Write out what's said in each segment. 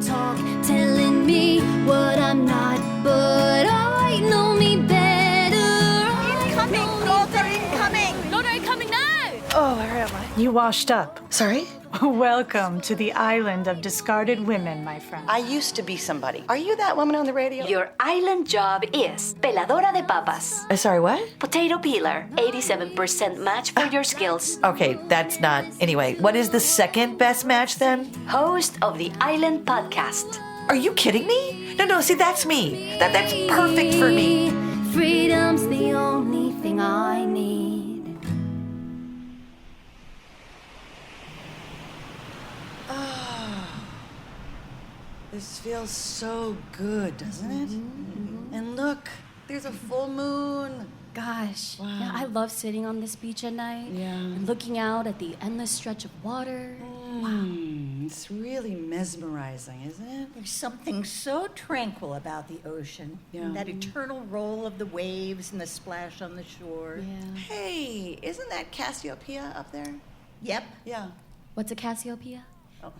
talk, telling me what I'm not, but I know me better. Incoming! Daughter, incoming now! Oh, where am I? You washed up. Sorry? Welcome to the island of discarded women, my friend. I used to be somebody. Are you that woman on the radio? Your island job is peladora de papas. Sorry, what? Potato peeler, 87% match for your skills. Okay, that's not... Anyway, what is the second best match then? Host of the Island Podcast. Are you kidding me? No, see, that's me. That's perfect for me. Freedom's the only thing I need. This feels so good, doesn't it? Mm-hmm. And look, there's a full moon. Gosh, Wow. yeah, I love sitting on this beach at night and looking out at the endless stretch of water. It's really mesmerizing, isn't it? There's something so tranquil about the ocean. Yeah. That eternal roll of the waves and the splash on the shore. Yeah. Hey, isn't that Cassiopeia up there? Yep. Yeah. What's a Cassiopeia?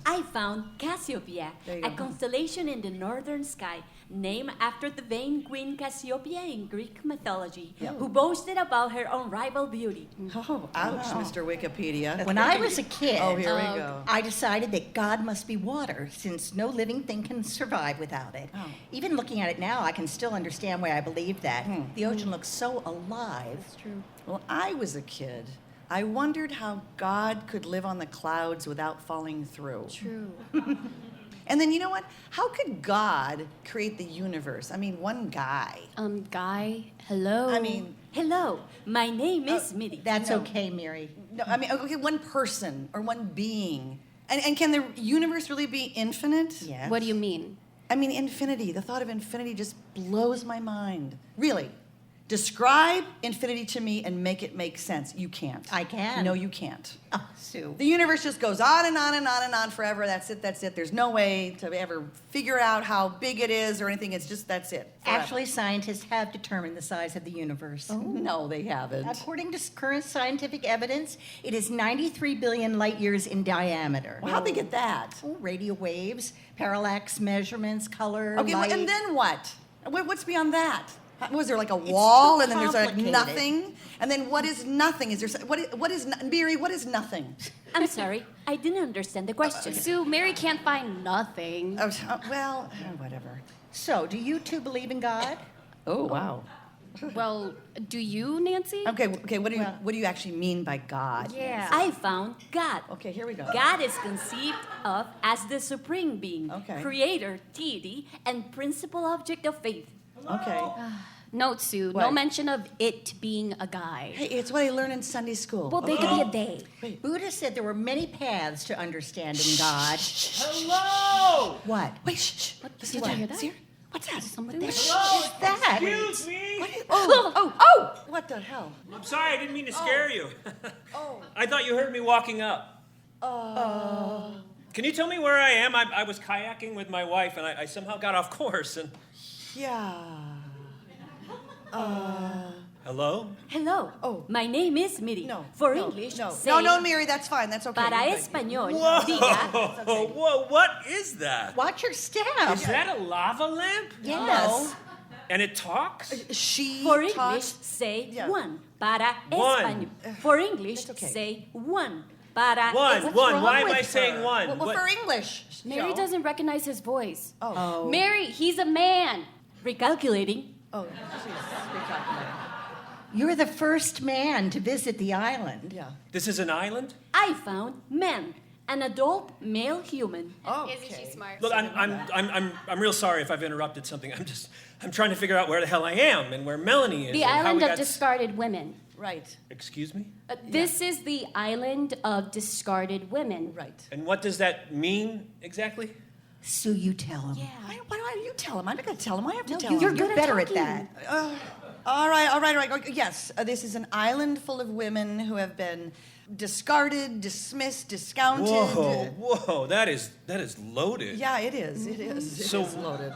I found Cassiopeia, There you a go. constellation in the northern sky, named after the vain queen Cassiopeia in Greek mythology, who boasted about her unrivaled beauty. Oh, ouch, Mr. Wikipedia. When I was a kid, Oh, here we go. I decided that God must be water, since no living thing can survive without it. Oh. Even looking at it now, I can still understand why I believed that. The ocean looks so alive. It's true. Well, I was a kid. I wondered how God could live on the clouds without falling through. True. And then, you know what? How could God create the universe? I mean, one guy. Guy, hello. I mean, Hello, my name is Midi. That's No. okay, Mary. no, I mean, okay, one person or one being. And can the universe really be infinite? Yes. What do you mean? I mean, infinity. The thought of infinity just blows my mind. Really. Describe infinity to me and make it make sense. You can't. I can. No, you can't. Oh, Sue. The universe just goes on and on and on and on forever. That's it. There's no way to ever figure out how big it is or anything. It's just, that's it. Forever. Actually, scientists have determined the size of the universe. No, they haven't. According to current scientific evidence, it is 93 billion light years in diameter. Well, how'd they get that? Oh, radio waves, parallax measurements, color, Okay, light. and then what? What's beyond that? Was there like a wall, and then there's like complicated. nothing? And then what is nothing? Is there what is Mary? What is nothing? I'm sorry, I didn't understand the question. Sue, Mary can't find nothing. Well, whatever. So, do you two believe in God? Oh wow. Well, do you, Nancy? Okay. What do you actually mean by God? Yeah. I found God. Okay, here we go. God is conceived of as the supreme being, Okay. creator, deity, and principal object of faith. Okay. Note, Sue, no What? mention of it being a guy. Hey, it's what I learned in Sunday school. Well, they could be a they. Buddha said there were many paths to understanding God. Hello! What? Wait, shh. Did you hear that? See her? What's that? Somebody there? What's that? Excuse me! Oh! What the hell? I'm sorry, I didn't mean to scare you. I thought you heard me walking up. Can you tell me where I am? I was kayaking with my wife, and I somehow got off course. And Yeah. hello? Hello. Oh. My name is Miri. No. For no, English, no. say No, Mary, that's fine. That's okay. para You're good. español, Whoa! diga. Whoa! What is that? Watch your step. Is that a lava lamp? Yes. And it talks? She For English, talks. say Yeah. one. Para One. español. For English, That's okay. say one. Para One. What's One. wrong Why am with I saying her? one? Well, What- for English. Mary Joe. doesn't recognize his voice. Oh. Mary, he's a man. Recalculating. Oh, she's recalculating. You're the first man to visit the island. Yeah. This is an island? I found man, an adult male human. Oh. Isn't she smart? Look, I'm real sorry if I've interrupted something. I'm trying to figure out where the hell I am and where Melanie is. The and how island we of got discarded women. Right. Excuse me? This is the island of discarded women. Right. And what does that mean exactly? Sue, you tell him. Yeah. Why don't you tell him? I'm not going to tell him. I have to No, tell You're him. good at better at talking. that. All right. Okay, yes, this is an island full of women who have been discarded, dismissed, discounted. Whoa, that is loaded. Yeah, it is. It is. So- It is loaded.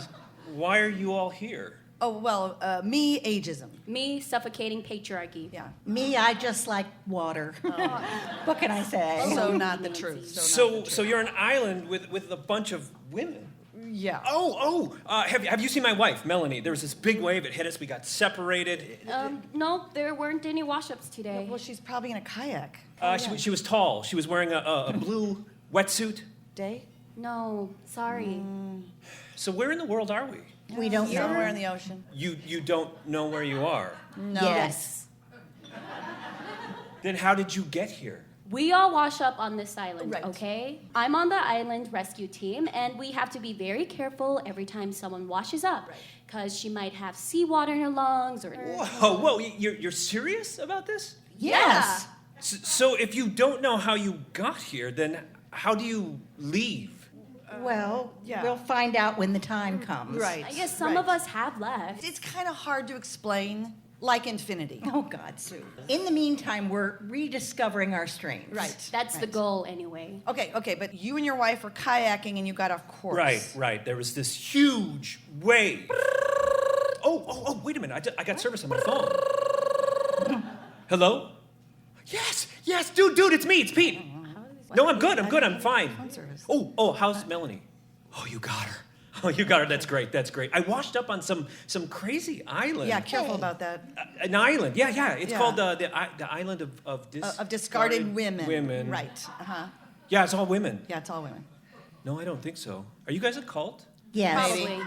Why are you all here? Oh, well, me, ageism. Me, suffocating patriarchy. Yeah. Me, I just like water. What can I say? So not the truth. So you're an island with a bunch of women. Yeah. Have you seen my wife, Melanie? There was this big wave. It hit us. We got separated. No, there weren't any wash-ups today. Well, she's probably in a kayak. She was tall. She was wearing a blue wetsuit. Day? No, sorry. So where in the world are we? We don't know. Somewhere in the ocean. You don't know where you are. No. Yes. Then how did you get here? We all wash up on this island, Right. okay? I'm on the island rescue team, and we have to be very careful every time someone washes up, because she might have seawater in her lungs or... Whoa, you're serious about this? Yes. So if you don't know how you got here, then how do you leave? Well, yeah. we'll find out when the time comes. Right. I guess some of us have left. It's kind of hard to explain, like infinity. Oh, God, Sue. In the meantime, we're rediscovering our strengths. Right. That's the goal, anyway. Okay, but you and your wife were kayaking and you got off course. Right. There was this huge wave. Oh, wait a minute. I got service on my phone. Hello? Yes, dude, it's me. It's Pete. No, I'm good. I'm fine. Phone service. Oh, how's Melanie? Oh, you got her. That's great. I washed up on some crazy island. Yeah, careful about that. An island. Yeah. It's Yeah. called the island of Of discarded women. Women. Right. Uh-huh. Yeah, it's all women. Yeah, it's all women. No, I don't think so. Are you guys a cult? Yes. Probably.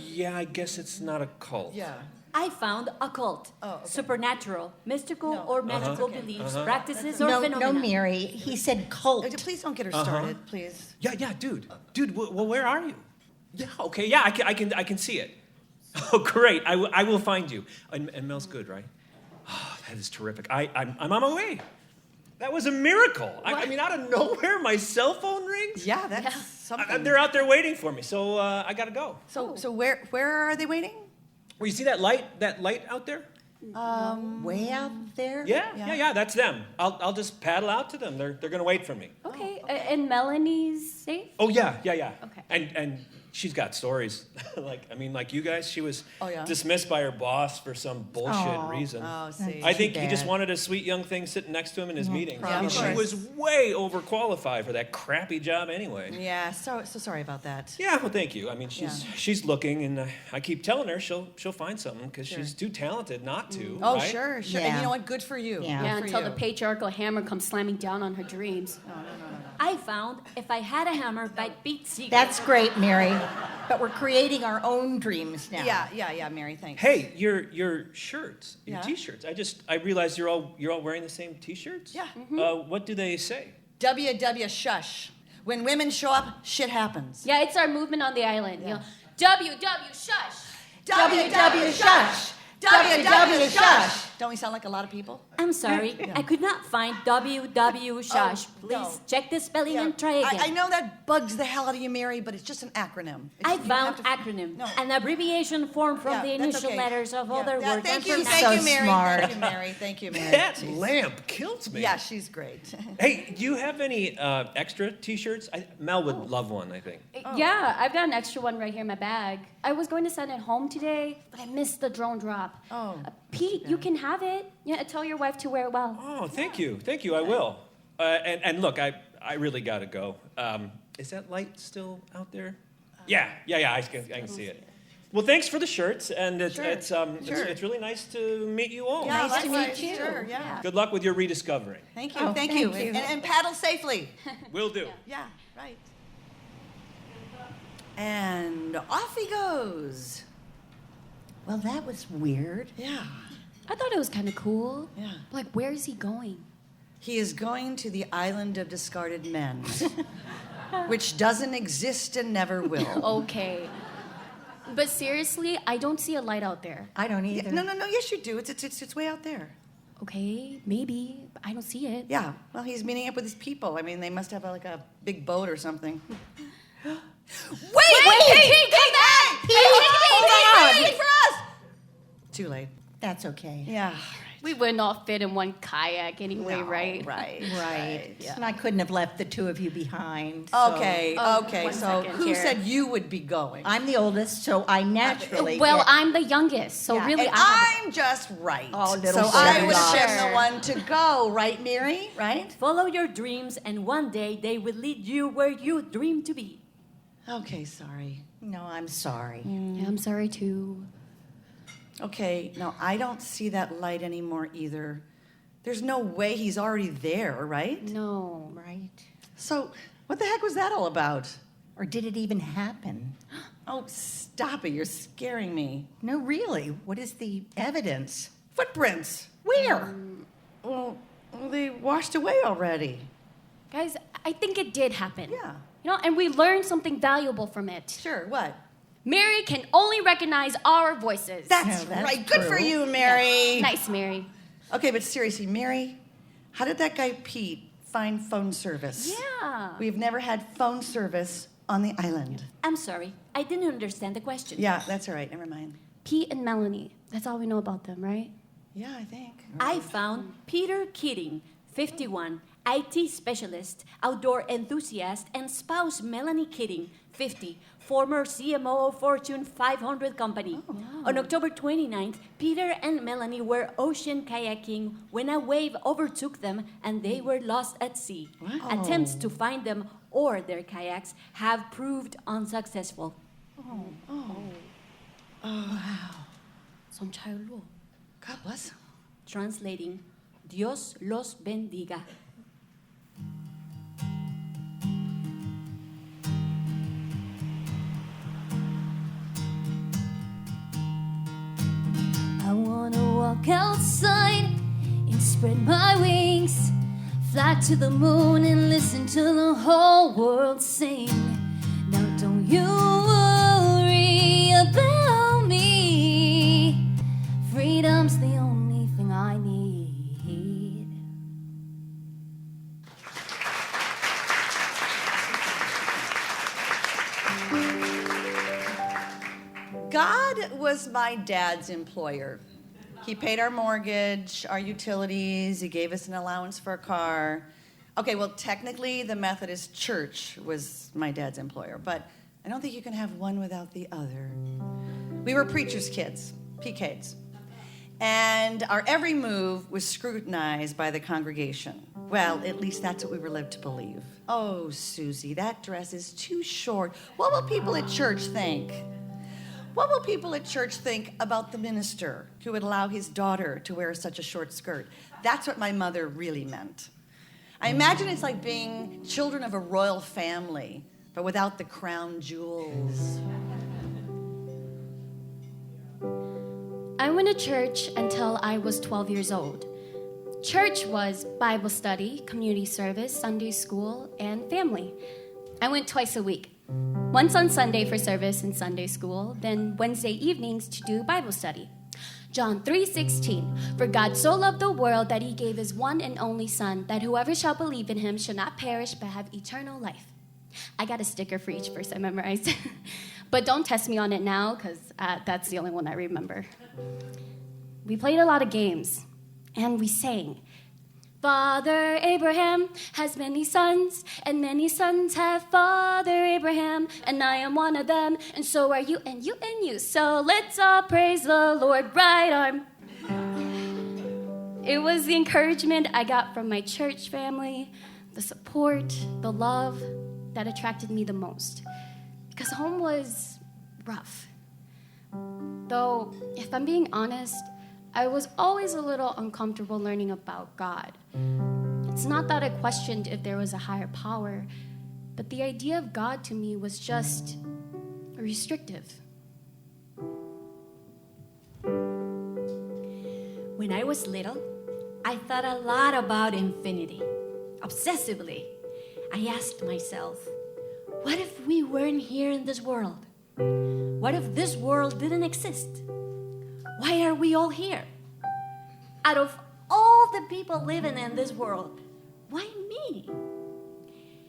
Yeah, I guess it's not a cult. Yeah. I found a cult. Oh, okay. Supernatural, mystical, or magical beliefs, practices, or No, phenomena. Mary. He said cult. Please don't get her started, please. Yeah, dude. Well, where are you? Yeah, okay, yeah, I can see it. Oh, great. I will find you. And Mel's good, right? Oh, that is terrific. I'm on my way. That was a miracle. I mean, out of nowhere, my cell phone rings. Yeah, that's something. They're out there waiting for me, so I gotta go. So where are they waiting? Well, you see that light out there? Way out there? Yeah, that's them. I'll just paddle out to them. They're gonna wait for me. Okay, and Melanie's safe? Oh yeah. Okay. And she's got stories. like you guys, she was Oh, yeah? dismissed by her boss for some bullshit reason. Oh, see. I think he bad. just wanted a sweet young thing sitting next to him in his meetings. I mean, she probably. was way overqualified for that crappy job anyway. Yeah, so sorry about that. Yeah, well, thank you. I mean, she's looking, and I keep telling her she'll find something because she's too talented not to. Oh, right? sure. And Yeah. you know what? Good for you. Yeah. Good Yeah, for until you. the patriarchal hammer comes slamming down on her dreams. I found If I Had a Hammer by Pete Seeger. That's great, Mary. But we're creating our own dreams now. Yeah, Mary, thanks. Hey, your shirts, your Yeah? T-shirts. I realized you're all wearing the same T-shirts. Yeah. What do they say? WW shush. When women show up, shit happens. Yeah, it's our movement on the island. You know, WW shush. WW shush. WW shush. Don't we sound like a lot of people? I'm sorry, I could not find WW Shush. Please no. check the spelling and try again. I know that bugs the hell out of you, Mary, but it's just an acronym. I You don't found have to- acronym, No. an abbreviation formed from Yeah, the that's initial okay. letters of Yeah, other yeah, words. Thank and you, pronouns. Mary. smart. Thank you, Mary. Thank you, Mary. That Jeez. lamp kills me. Yeah, she's great. Hey, do you have any extra T-shirts? Mel would love one, I think. Yeah, I've got an extra one right here in my bag. I was going to send it home today, but I missed the drone drop. Oh. Pete, you can have it. Yeah, tell your wife to wear it well. Oh, thank you. I will. And look, I really gotta go. Is that light still out there? Yeah. I can see it. Well, thanks for the shirts, and it's really nice to meet you all. Yeah, Nice to likewise. meet you. Sure, yeah. Good luck with your rediscovering. Thank you, Oh, thank thank you. you. And paddle safely. Will do. Yeah, right. And off he goes. Well, that was weird. Yeah. I thought it was kind of cool. Yeah. Like, where is he going? He is going to the island of discarded men, which doesn't exist and never will. Okay. But seriously, I don't see a light out there. I don't either. No, yes you do. It's way out there. Okay, maybe, but I don't see it. Yeah. Well, he's meeting up with his people. I mean, they must have like a big boat or something. Wait! Pete, come back! Hold on. Wait for us! Too late. That's okay. Yeah. We wouldn't all fit in one kayak anyway, No, right? Right. And I couldn't have left the two of you behind. Okay, Oh, okay. one So second who here. said you would be going? I'm the oldest, so I naturally. Well, get- I'm the youngest, so Yeah, really, and I I'm just right. Oh, little so I Sara. would have been Sure. the one to go, right, Mary? Right? Follow your dreams, and one day they will lead you where you dream to be. Okay, sorry. No, I'm sorry. Yeah, I'm sorry too. Okay, no, I don't see that light anymore either. There's no way he's already there, right? No. Right? So, what the heck was that all about? Or did it even happen? Oh, stop it. You're scaring me. No, really. What is the evidence? Footprints. Where? Well, they washed away already. Guys, I think it did happen. Yeah. You know, and we learned something valuable from it. Sure, what? Mary can only recognize our voices. That's that's right. Good for true. you, Mary. Nice, Mary. Okay, but seriously, Mary, how did that guy Pete find phone service? Yeah. We've never had phone service on the island. I'm sorry, I didn't understand the question. Yeah, that's all right. Never mind. Pete and Melanie. That's all we know about them, right? Yeah, I think. I found Peter Keating, 51, IT specialist, outdoor enthusiast, and spouse Melanie Keating, 50, former CMO of Fortune 500 company. On October 29th, Peter and Melanie were ocean kayaking when a wave overtook them and they were lost at sea. Wow. Attempts to find them or their kayaks have proved unsuccessful. Son chaylo. God bless him. Translating, Dios los bendiga. I wanna walk outside and spread my wings, fly to the moon and listen to the whole world sing. Now don't you worry about me, freedom's the only thing I need. God was my dad's employer. He paid our mortgage, our utilities, he gave us an allowance for a car. Okay, well, technically, the Methodist Church was my dad's employer, but I don't think you can have one without the other. We were preacher's kids, PKs, and our every move was scrutinized by the congregation. Well, at least that's what we were led to believe. Oh, Susie, that dress is too short. What will people at church think? What will people at church think about the minister who would allow his daughter to wear such a short skirt? That's what my mother really meant. I imagine it's like being children of a royal family, but without the crown jewels. I went to church until I was 12 years old. Church was Bible study, community service, Sunday school, and family. I went twice a week. Once on Sunday for service and Sunday school, then Wednesday evenings to do Bible study. John 3:16, for God so loved the world that he gave his one and only Son, that whoever shall believe in him shall not perish but have eternal life. I got a sticker for each verse I memorized. But don't test me on it now, because that's the only one I remember. We played a lot of games, and we sang. Father Abraham has many sons, and many sons have Father Abraham, and I am one of them, and so are you, and you, and you. So let's all praise the Lord, right arm. It was the encouragement I got from my church family, the support, the love that attracted me the most. Because home was rough. Though, if I'm being honest, I was always a little uncomfortable learning about God. It's not that I questioned if there was a higher power, but the idea of God to me was just restrictive. When I was little, I thought a lot about infinity. Obsessively, I asked myself, what if we weren't here in this world? What if this world didn't exist? Why are we all here? Out of all the people living in this world, why me?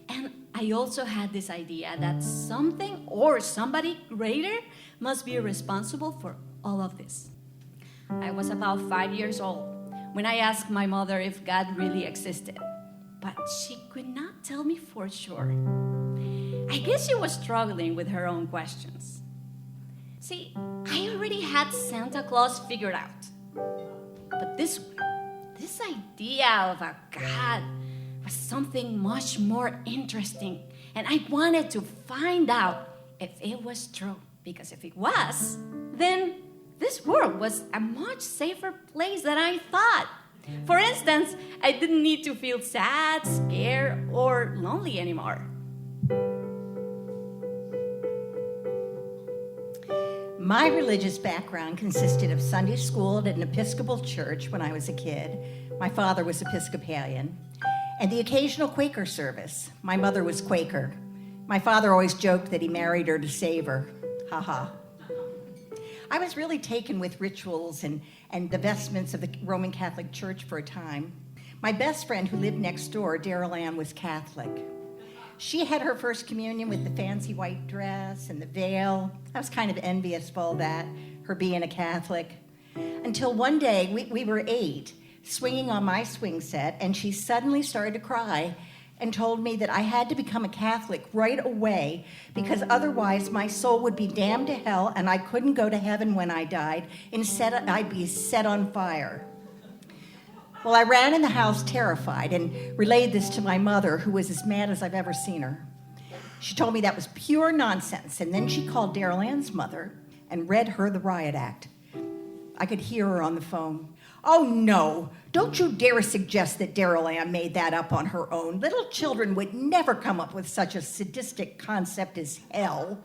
And I also had this idea that something or somebody greater must be responsible for all of this. I was about 5 years old when I asked my mother if God really existed, but she could not tell me for sure. I guess she was struggling with her own questions. See, I already had Santa Claus figured out. But this idea of a God was something much more interesting And I wanted to find out if it was true. Because if it was, then this world was a much safer place than I thought. For instance, I didn't need to feel sad, scared, or lonely anymore. My religious background consisted of Sunday school at an Episcopal church when I was a kid. My father was Episcopalian. And the occasional Quaker service. My mother was Quaker. My father always joked that he married her to save her. Ha ha. I was really taken with rituals and the vestments of the Roman Catholic Church for a time. My best friend who lived next door, Daryl Ann, was Catholic. She had her first communion with the fancy white dress and the veil. I was kind of envious of all that, her being a Catholic. Until one day, we were 8, swinging on my swing set, and she suddenly started to cry and told me that I had to become a Catholic right away because otherwise my soul would be damned to hell and I couldn't go to heaven when I died. Instead, I'd be set on fire. Well, I ran in the house terrified and relayed this to my mother, who was as mad as I've ever seen her. She told me that was pure nonsense, and then she called Daryl Ann's mother and read her the riot act. I could hear her on the phone. Oh, no, don't you dare suggest that Daryl Ann made that up on her own. Little children would never come up with such a sadistic concept as hell.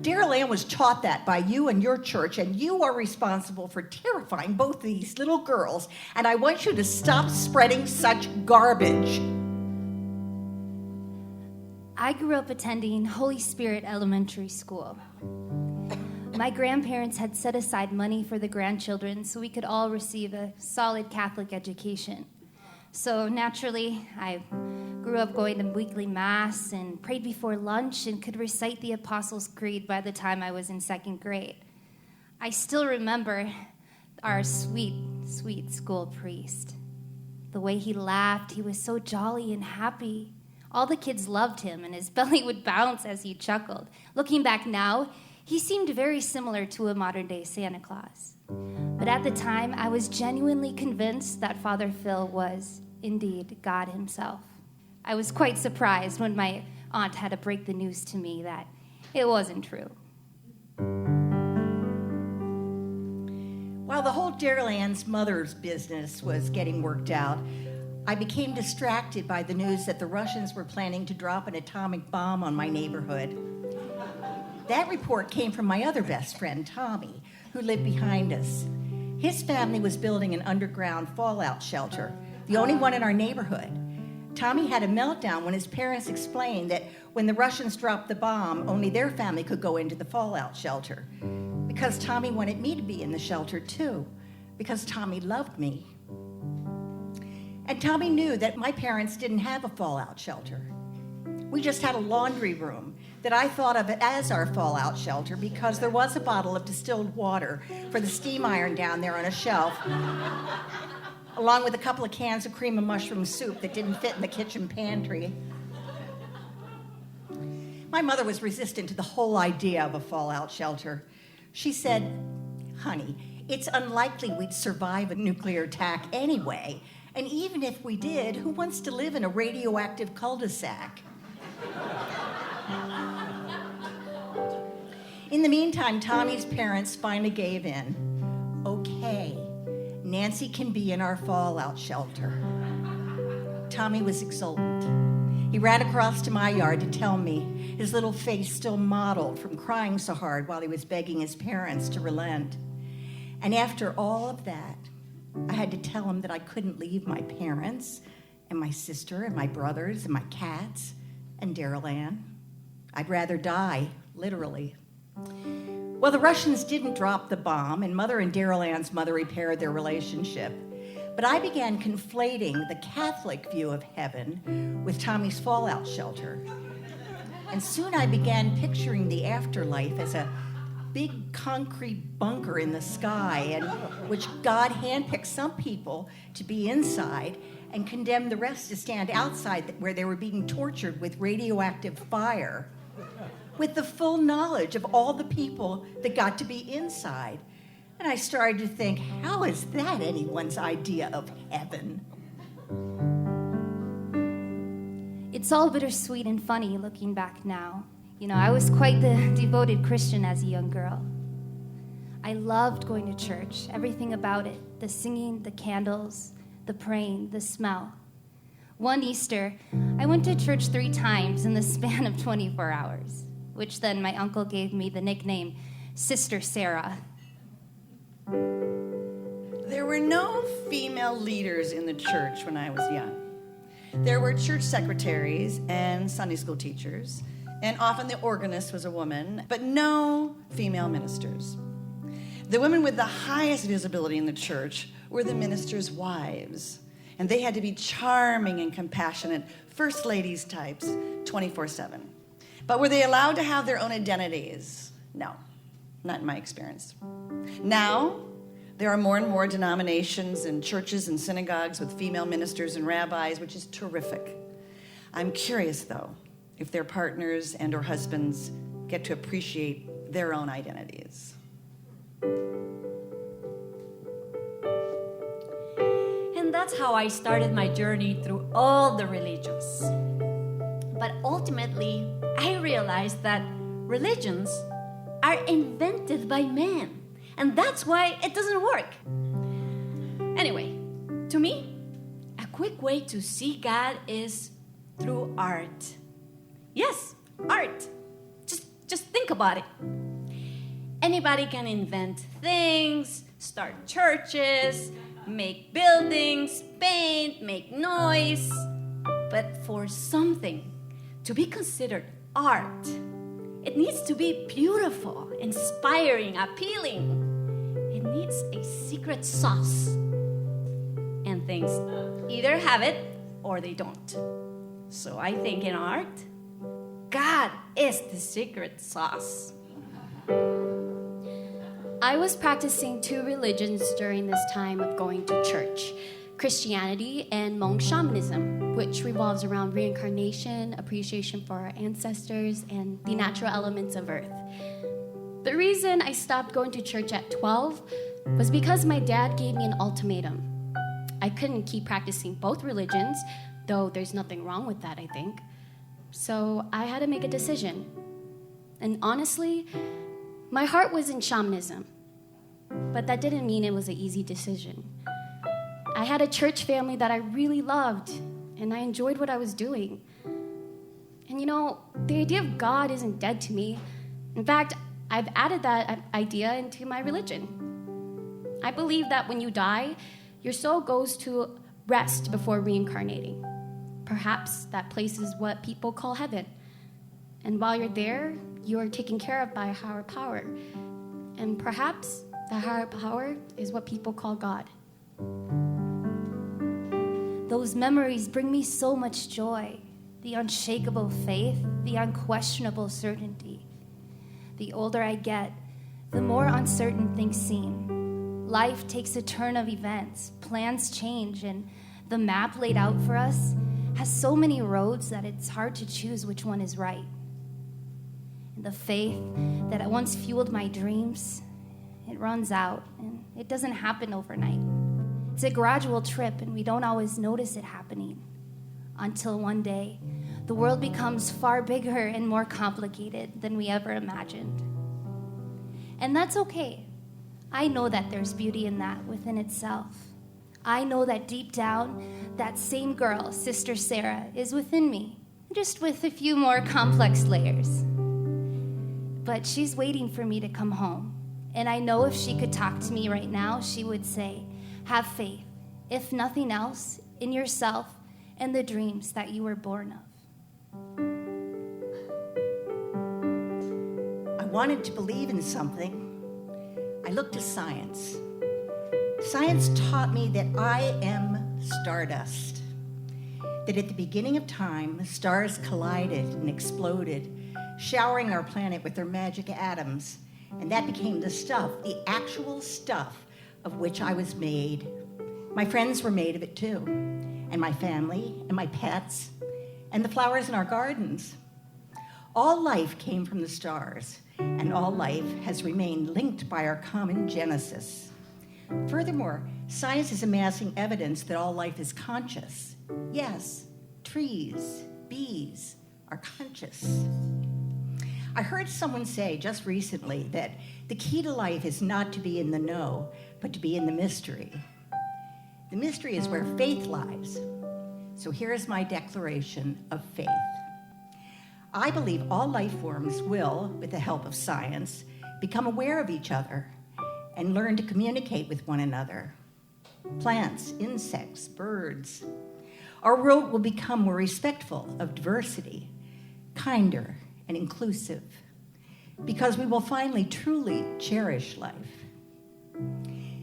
Daryl Ann was taught that by you and your church, and you are responsible for terrifying both of these little girls, and I want you to stop spreading such garbage. I grew up attending Holy Spirit Elementary School. My grandparents had set aside money for the grandchildren so we could all receive a solid Catholic education. So naturally, I grew up going to weekly mass and prayed before lunch and could recite the Apostles' Creed by the time I was in 2nd grade. I still remember our sweet, sweet school priest. The way he laughed, he was so jolly and happy. All the kids loved him, and his belly would bounce as he chuckled. Looking back now, he seemed very similar to a modern-day Santa Claus. But at the time, I was genuinely convinced that Father Phil was, indeed, God himself. I was quite surprised when my aunt had to break the news to me that it wasn't true. While the whole Daryl Ann's mother's business was getting worked out, I became distracted by the news that the Russians were planning to drop an atomic bomb on my neighborhood. That report came from my other best friend, Tommy, who lived behind us. His family was building an underground fallout shelter, the only one in our neighborhood. Tommy had a meltdown when his parents explained that when the Russians dropped the bomb, only their family could go into the fallout shelter. Because Tommy wanted me to be in the shelter too, because Tommy loved me. And Tommy knew that my parents didn't have a fallout shelter. We just had a laundry room that I thought of as our fallout shelter because there was a bottle of distilled water for the steam iron down there on a shelf, along with a couple of cans of cream of mushroom soup that didn't fit in the kitchen pantry. My mother was resistant to the whole idea of a fallout shelter. She said, "Honey, it's unlikely we'd survive a nuclear attack anyway, and even if we did, who wants to live in a radioactive cul-de-sac?" In the meantime, Tommy's parents finally gave in. Okay, Nancy can be in our fallout shelter. Tommy was exultant. He ran across to my yard to tell me, his little face still mottled from crying so hard while he was begging his parents to relent. And after all of that, I had to tell him that I couldn't leave my parents and my sister and my brothers and my cats and Daryl Ann. I'd rather die, literally. Well, the Russians didn't drop the bomb, and Mother and Daryl Ann's mother repaired their relationship. But I began conflating the Catholic view of heaven with Tommy's fallout shelter. And soon I began picturing the afterlife as a big concrete bunker in the sky, in which God handpicked some people to be inside and condemned the rest to stand outside where they were being tortured with radioactive fire, with the full knowledge of all the people that got to be inside. And I started to think, how is that anyone's idea of heaven? It It's all bittersweet and funny looking back now. You know, I was quite the devoted Christian as a young girl. I loved going to church, everything about it, the singing, the candles, the praying, the smell. One Easter, I went to church 3 times in the span of 24 hours, which then my uncle gave me the nickname Sister Sara. There were no female leaders in the church when I was young. There were church secretaries and Sunday school teachers, and often the organist was a woman, but no female ministers. The women with the highest visibility in the church were the ministers' wives, and they had to be charming and compassionate, first ladies types, 24/7. But were they allowed to have their own identities? No, not in my experience. Now, there are more and more denominations and churches and synagogues with female ministers and rabbis, which is terrific. I'm curious, though, if their partners and or husbands get to appreciate their own identities. And that's how I started my journey through all the religions. But ultimately, I realized that religions are invented by men. And that's why it doesn't work. Anyway, to me, a quick way to see God is through art. Yes, art. Just think about it. Anybody can invent things, start churches, make buildings, paint, make noise. But for something to be considered art, it needs to be beautiful, inspiring, appealing. It needs a secret sauce. And things either have it or they don't. So I think in art, God is the secret sauce. I was practicing 2 religions during this time of going to church: Christianity and Hmong shamanism, which revolves around reincarnation, appreciation for our ancestors, and the natural elements of earth. The reason I stopped going to church at 12 was because my dad gave me an ultimatum. I couldn't keep practicing both religions, though there's nothing wrong with that, I think. So I had to make a decision. And honestly, my heart was in shamanism, but that didn't mean it was an easy decision. I had a church family that I really loved, and I enjoyed what I was doing. And you know, the idea of God isn't dead to me. In fact, I've added that idea into my religion. I believe that when you die, your soul goes to rest before reincarnating. Perhaps that place is what people call heaven. And while you're there, you are taken care of by a higher power. And perhaps that higher power is what people call God. Those memories bring me so much joy. The unshakable faith, the unquestionable certainty. The older I get, the more uncertain things seem. Life takes a turn of events, plans change, and the map laid out for us has so many roads that it's hard to choose which one is right. And the faith that once fueled my dreams, it runs out, and it doesn't happen overnight. It's a gradual trip, and we don't always notice it happening until one day the world becomes far bigger and more complicated than we ever imagined. And that's okay. I know that there's beauty in that within itself. I know that deep down, that same girl, Sister Sara, is within me, just with a few more complex layers. But she's waiting for me to come home. And I know if she could talk to me right now, she would say, have faith, if nothing else, in yourself and the dreams that you were born of. I wanted to believe in something. I looked to science. Science taught me that I am stardust. That at the beginning of time, stars collided and exploded, showering our planet with their magic atoms. And that became the stuff, the actual stuff of which I was made. My friends were made of it too. And my family, and my pets, and the flowers in our gardens. All life came from the stars, and all life has remained linked by our common genesis. Furthermore, science is amassing evidence that all life is conscious. Yes, trees, bees are conscious. I heard someone say just recently that the key to life is not to be in the know, but to be in the mystery. The mystery is where faith lies. So here is my declaration of faith. I believe all life forms will, with the help of science, become aware of each other and learn to communicate with one another. Plants, insects, birds. Our world will become more respectful of diversity, kinder and inclusive, because we will finally truly cherish life.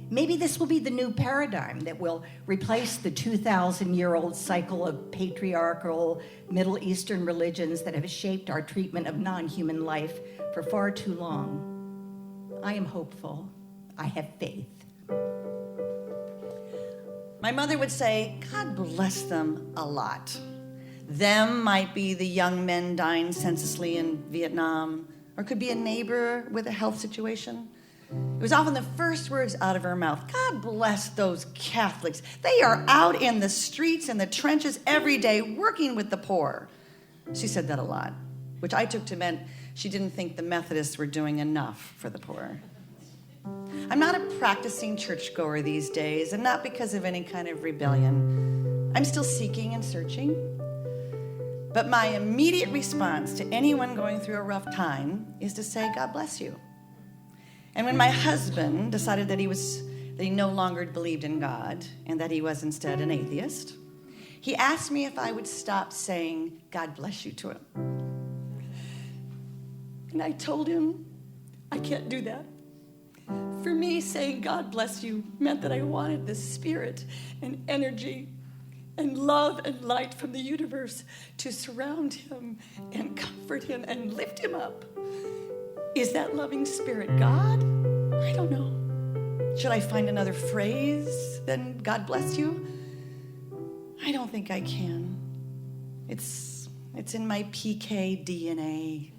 Maybe this will be the new paradigm that will replace the 2,000-year-old cycle of patriarchal Middle Eastern religions that have shaped our treatment of non-human life for far too long. I am hopeful. I have faith. My mother would say, God bless them a lot. Them might be the young men dying senselessly in Vietnam, or could be a neighbor with a health situation. It was often the first words out of her mouth. God bless those Catholics. They are out in the streets and the trenches every day working with the poor. She said that a lot, which I took to mean she didn't think the Methodists were doing enough for the poor. I'm not a practicing churchgoer these days, and not because of any kind of rebellion. I'm still seeking and searching. But my immediate response to anyone going through a rough time is to say, God bless you. And when my husband decided that he no longer believed in God and that he was instead an atheist, he asked me if I would stop saying, God bless you to him. And I told him, I can't do that. For me, saying God bless you meant that I wanted the spirit and energy and love and light from the universe to surround him and comfort him and lift him up. Is that loving spirit God? I don't know. Should I find another phrase than God bless you? I don't think I can. It's in my PK DNA.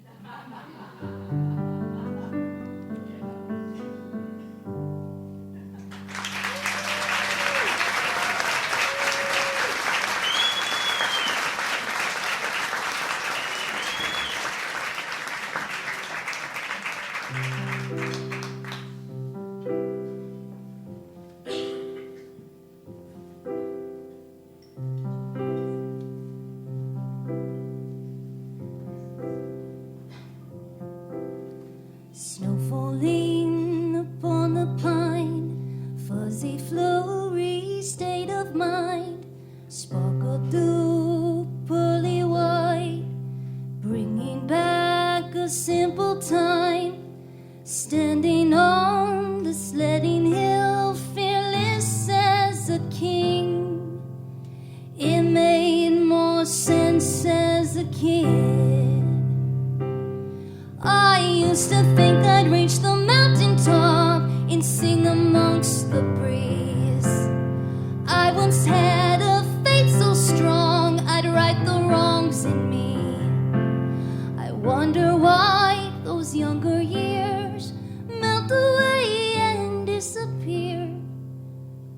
Snow falling upon the pine, fuzzy, flurry state of mind, sparkle through pearly white, bringing back a simple time, standing on the sledding hill, fearless as a king. It made more sense as a kid. I used to think I'd reach the mountaintop and sing amongst the breeze. I once had a faith so strong I'd right the wrongs in me. I wonder why those younger years melt away and disappear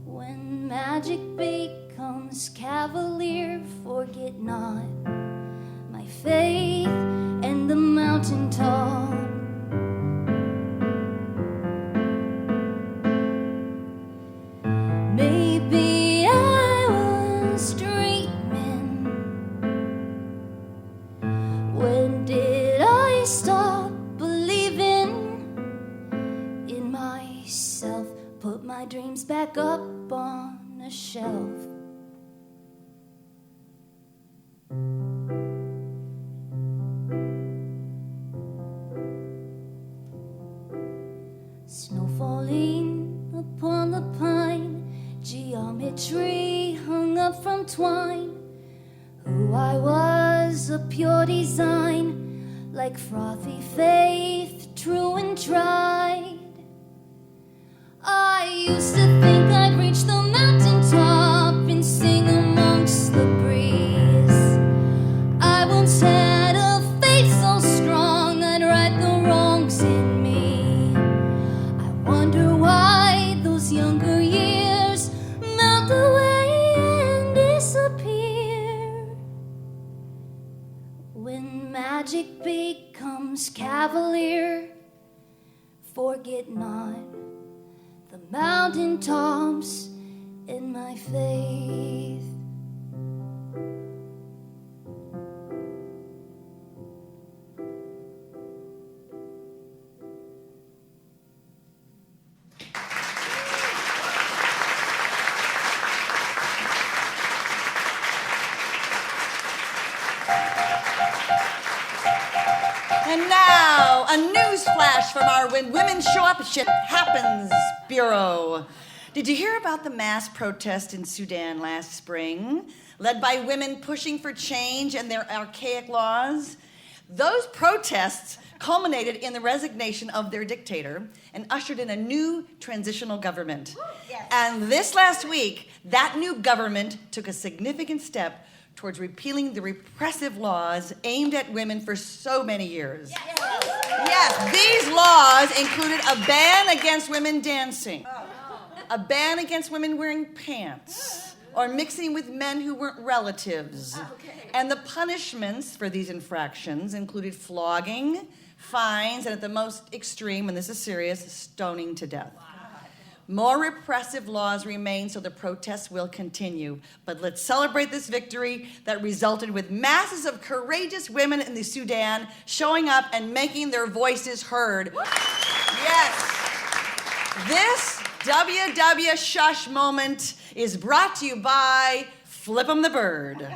when magic becomes cavalier. Forget not my faith and the mountaintop. Maybe I was dreaming. When did I stop believing in myself? Put my dreams back up on a shelf. Snow falling upon the pine, geometry hung up from twine. Who I was, a pure design, like frothy faith, true and tried. I used to think I'd reach the mountaintop and sing amongst the breeze. I once had a faith so strong I'd right the wrongs in me. I wonder why those younger years melt away and disappear comes cavalier. Forget not the mountain tops in my faith. And now, a news flash from our When Women Show Up, Shit Happens Bureau. Did you hear about the mass protest in Sudan last spring, led by women pushing for change and their archaic laws? Those protests culminated in the resignation of their dictator and ushered in a new transitional government. Yes. And this last week, that new government took a significant step towards repealing the repressive laws aimed at women for so many years. Yes, these laws included a ban against women dancing, a ban against women wearing pants, or mixing with men who weren't relatives. And the punishments for these infractions included flogging, fines, and at the most extreme, and this is serious, stoning to death. More repressive laws remain, so the protests will continue. But let's celebrate this victory that resulted with masses of courageous women in the Sudan showing up and making their voices heard. Yes. This WW Shush moment is brought to you by Flip 'em the Bird.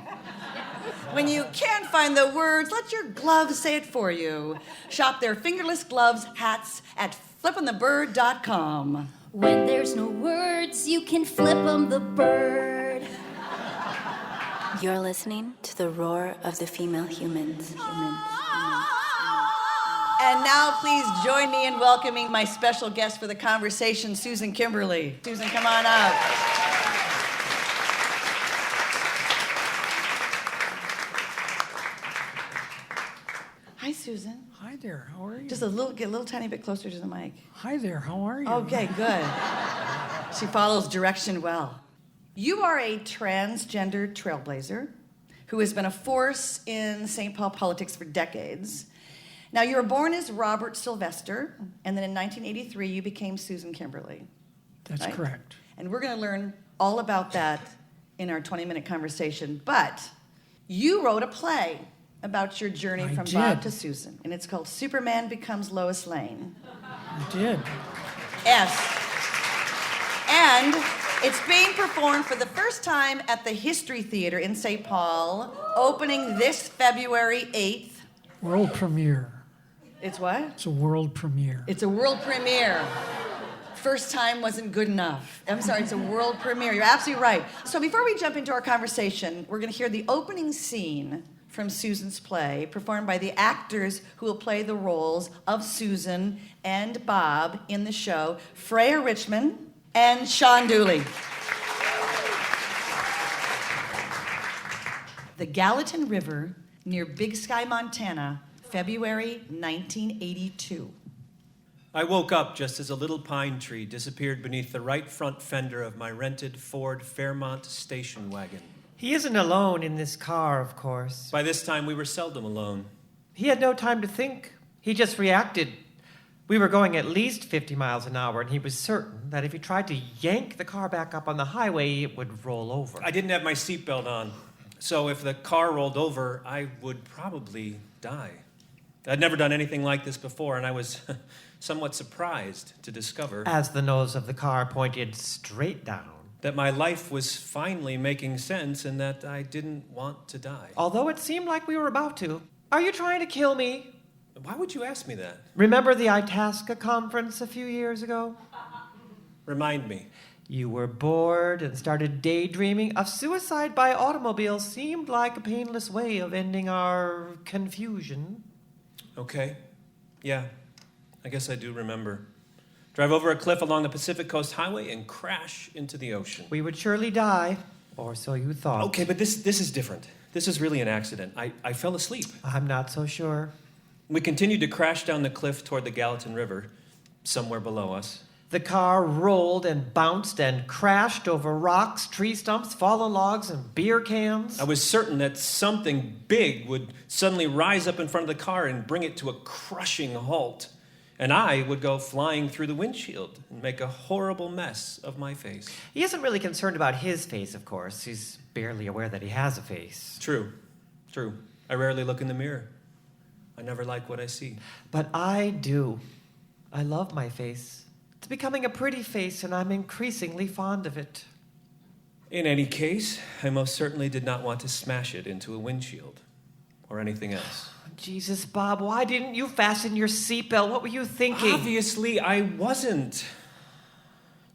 When you can't find the words, let your gloves say it for you. Shop their fingerless gloves, hats at flipemthebird.com. When there's no words, you can flip 'em the bird. You're listening to the roar of the female humans. And now please join me in welcoming my special guest for the conversation, Susan Kimberly. Susan, come on up. Hi, Susan. Hi there, how are you? Just get a little tiny bit closer to the mic. Hi there, how are you? Okay, good. She follows direction well. You are a transgender trailblazer who has been a force in St. Paul politics for decades. Now, you were born as Robert Sylvester, and then in 1983, you became Susan Kimberly. That's right? correct. And we're going to learn all about that in our 20-minute conversation. But you wrote a play about your journey from Bob to Susan, and it's called Superman Becomes Lois Lane. I did. Yes. And it's being performed for the first time at the History Theater in St. Paul, opening this February 8th. World premiere. It's what? It's a world premiere. It's a world premiere. First time wasn't good enough. I'm sorry, it's a world premiere. You're absolutely right. So before we jump into our conversation, we're going to hear the opening scene from Susan's play, performed by the actors who will play the roles of Susan and Bob in the show, Freya Richman and Sean Dooley. The Gallatin River near Big Sky, Montana, February 1982. I woke up just as a little pine tree disappeared beneath the right front fender of my rented Ford Fairmont station wagon. He isn't alone in this car, of course. By this time, we were seldom alone. He had no time to think. He just reacted. We were going at least 50 miles an hour, and he was certain that if he tried to yank the car back up on the highway, it would roll over. I didn't have my seatbelt on, so if the car rolled over, I would probably die. I'd never done anything like this before, and I was somewhat surprised to discover, as the nose of the car pointed straight down, that my life was finally making sense and that I didn't want to die. Although it seemed like we were about to. Are you trying to kill me? Why would you ask me that? Remember the Itasca conference a few years ago? Remind me. You were bored and started daydreaming. A suicide by automobile seemed like a painless way of ending our confusion. Okay. Yeah. I guess I do remember. Drive over a cliff along the Pacific Coast Highway and crash into the ocean. We would surely die, or so you thought. Okay, but this is different. This is really an accident. I fell asleep. I'm not so sure. We continued to crash down the cliff toward the Gallatin River, somewhere below us. The car rolled and bounced and crashed over rocks, tree stumps, fallen logs, and beer cans. I was certain that something big would suddenly rise up in front of the car and bring it to a crushing halt. And I would go flying through the windshield and make a horrible mess of my face. He isn't really concerned about his face, of course. He's barely aware that he has a face. True. I rarely look in the mirror. I never like what I see. But I do. I love my face. It's becoming a pretty face, and I'm increasingly fond of it. In any case, I most certainly did not want to smash it into a windshield or anything else. Jesus, Bob, why didn't you fasten your seatbelt? What were you thinking? Obviously, I wasn't.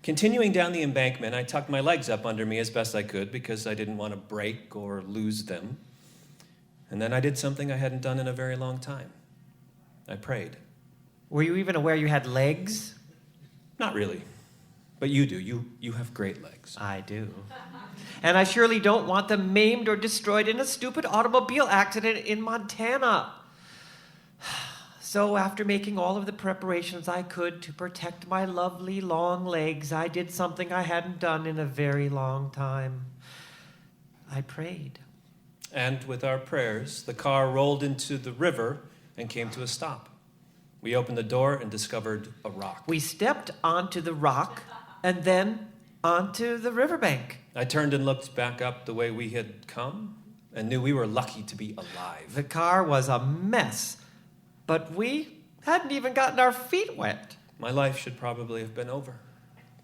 Continuing down the embankment, I tucked my legs up under me as best I could because I didn't want to break or lose them. And then I did something I hadn't done in a very long time. I prayed. Were you even aware you had legs? Not really. But you do. You have great legs. I do. And I surely don't want them maimed or destroyed in a stupid automobile accident in Montana. So after making all of the preparations I could to protect my lovely long legs, I did something I hadn't done in a very long time. I prayed. And with our prayers, the car rolled into the river and came to a stop. We opened the door and discovered a rock. We stepped onto the rock and then onto the riverbank. I turned and looked back up the way we had come and knew we were lucky to be alive. The car was a mess, but we hadn't even gotten our feet wet. My life should probably have been over,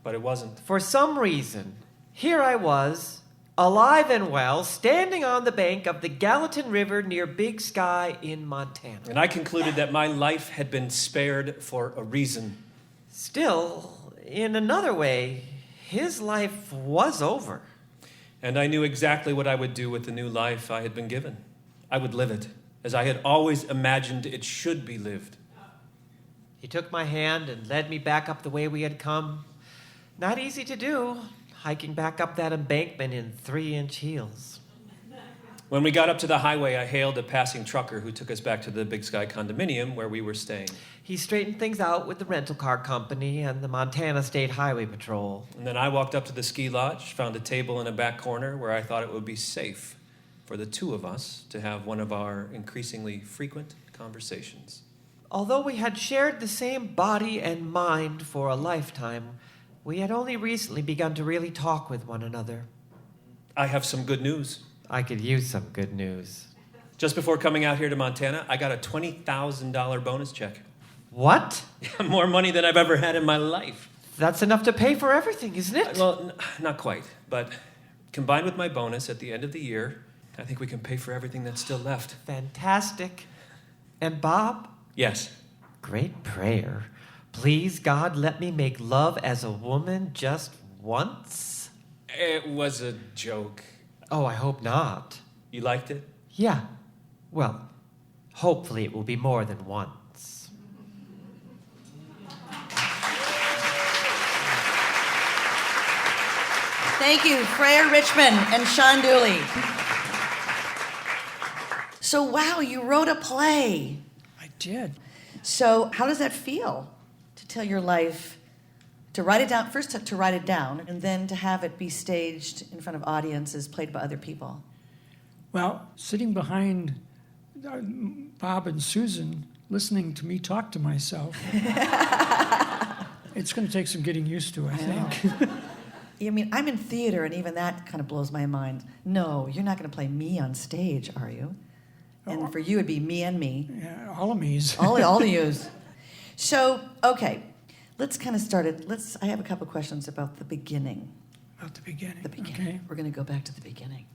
but it wasn't. For some reason, here I was, alive and well, standing on the bank of the Gallatin River near Big Sky in Montana. And I concluded that my life had been spared for a reason. Still, in another way, his life was over. And I knew exactly what I would do with the new life I had been given. I would live it, as I had always imagined it should be lived. He took my hand and led me back up the way we had come. Not easy to do, hiking back up that embankment in 3-inch heels. When we got up to the highway, I hailed a passing trucker who took us back to the Big Sky condominium where we were staying. He straightened things out with the rental car company and the Montana State Highway Patrol. And then I walked up to the ski lodge, found a table in a back corner where I thought it would be safe for the two of us to have one of our increasingly frequent conversations. Although we had shared the same body and mind for a lifetime, we had only recently begun to really talk with one another. I have some good news. I could use some good news. Just before coming out here to Montana, I got a $20,000 bonus check. What? More money than I've ever had in my life. That's enough to pay for everything, isn't it? Well, not quite. But combined with my bonus at the end of the year, I think we can pay for everything that's still left. Fantastic. And Bob? Yes. Great prayer. Please, God, let me make love as a woman just once. It was a joke. Oh, I hope not. You liked it? Yeah. Well, hopefully it will be more than once. Thank you, Freya, Richman, and Sean Dooley. So, wow, you wrote a play. I did. So, how does that feel to tell your life, to write it down, first to write it down, and then to have it be staged in front of audiences played by other people? Well, sitting behind Bob and Susan, listening to me talk to myself, it's going to take some getting used to, I think. I mean, I'm in theater, and even that kind of blows my mind. No, you're not going to play me on stage, are you? And for you, it'd be me and me. Yeah, all of me's. all of yous. So, okay, let's kind of start it. I have a couple questions about the beginning. About the beginning. The beginning. Okay. We're going to go back to the beginning.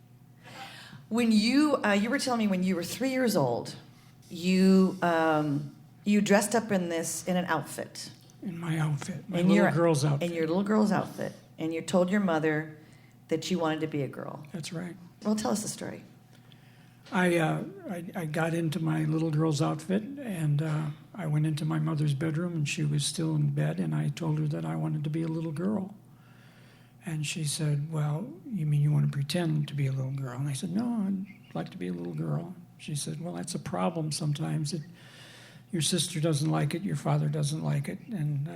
When you were telling me when you were 3 years old, you dressed up in an outfit. In my outfit, my little girl's outfit. In your little girl's outfit, and you told your mother that you wanted to be a girl. That's right. Well, tell us the story. I got into my little girl's outfit, and I went into my mother's bedroom, and she was still in bed, and I told her that I wanted to be a little girl. And she said, well, you mean you want to pretend to be a little girl? And I said, no, I'd like to be a little girl. She said, well, that's a problem sometimes. Your sister doesn't like it, your father doesn't like it, and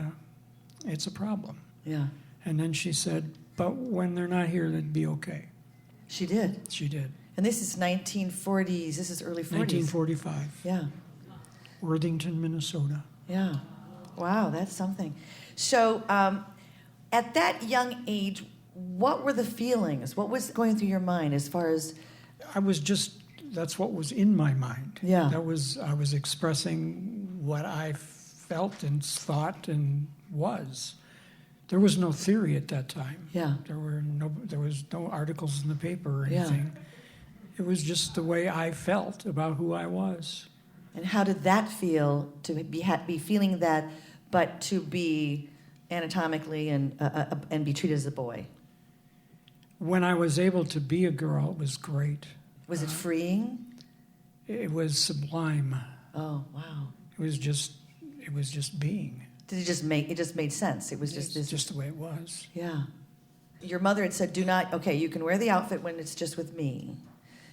it's a problem. Yeah. And then she said, but when they're not here, that'd be okay. She did. She did. And this is 1940s. This is early 40s. 1945. Yeah. Worthington, Minnesota. Yeah. Wow, that's something. So at that young age, what were the feelings? What was going through your mind as far as... That's what was in my mind. Yeah. I was expressing what I felt and thought and was. There was no theory at that time. Yeah. There was no articles in the paper or anything. Yeah. It was just the way I felt about who I was. And how did that feel to be feeling that, but to be anatomically and be treated as a boy? When I was able to be a girl, it was great. Was it freeing? It was sublime. Oh, wow. It was just being. Did it just made sense? It was just the way it was. Yeah. Your mother had said, you can wear the outfit when it's just with me,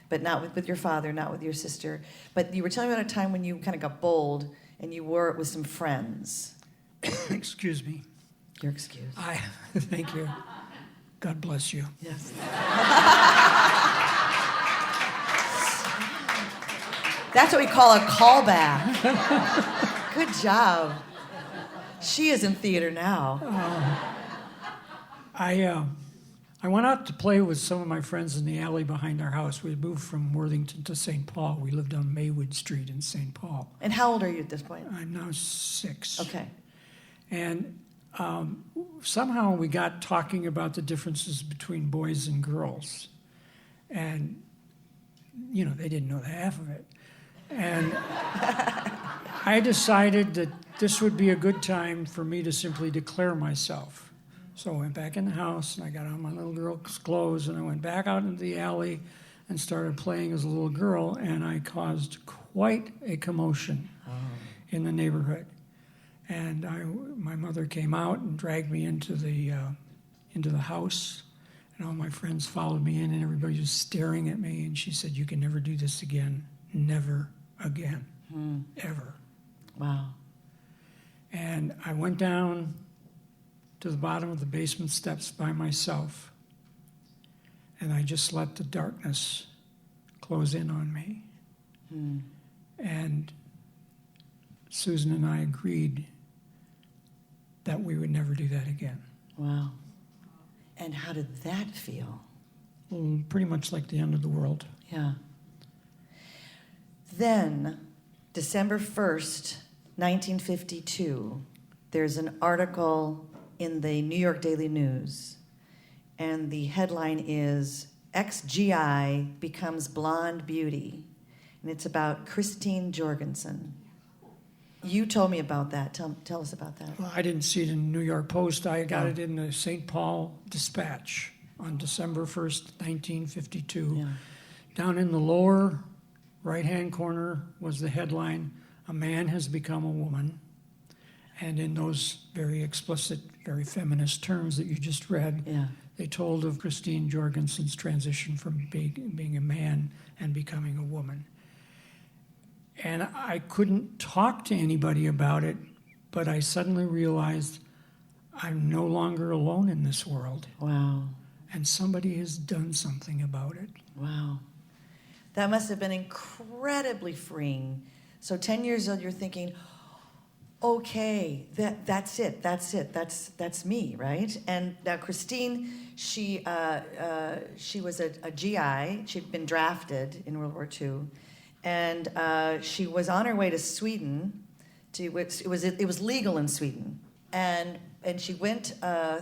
but not with your father, not with your sister. But you were telling me about a time when you kind of got bold and you wore it with some friends. Excuse me. You're excused. Thank you. God bless you. Yes. That's what we call a callback. Good job. She is in theater now. I went out to play with some of my friends in the alley behind our house. We had moved from Worthington to St. Paul. We lived on Maywood Street in St. Paul. And how old are you at this point? I'm now 6. Okay. And somehow we got talking about the differences between boys and girls. And, they didn't know the half of it. And I decided that this would be a good time for me to simply declare myself. So I went back in the house, and I got on my little girl's clothes, and I went back out into the alley and started playing as a little girl, and I caused quite a commotion in the neighborhood. And my mother came out and dragged me into the house, and all my friends followed me in, and everybody was staring at me, and she said, "You can never do this again. Never again. Ever." Wow. And I went down to the bottom of the basement steps by myself, and I just let the darkness close in on me. And Susan and I agreed that we would never do that again. Wow. And how did that feel? Well, pretty much like the end of the world. Yeah. Then, December 1st, 1952, there's an article in the New York Daily News, and the headline is, "Ex-GI becomes blonde beauty," and it's about Christine Jorgensen. You told me about that. Tell us about that. Well, I didn't see it in the New York Post. I got it in the St. Paul Dispatch on December 1st, 1952. Yeah. Down in the lower right-hand corner was the headline, "A man has become a woman." And in those very explicit, very feminist terms that you just read, they told of Christine Jorgensen's transition from being a man and becoming a woman. And I couldn't talk to anybody about it, but I suddenly realized I'm no longer alone in this world. Wow. And somebody has done something about it. Wow. That must have been incredibly freeing. So 10 years old, you're thinking, okay, that's it, that's me, right? And now Christine, she was a GI. She'd been drafted in World War II, and she was on her way to Sweden. It was legal in Sweden, and she went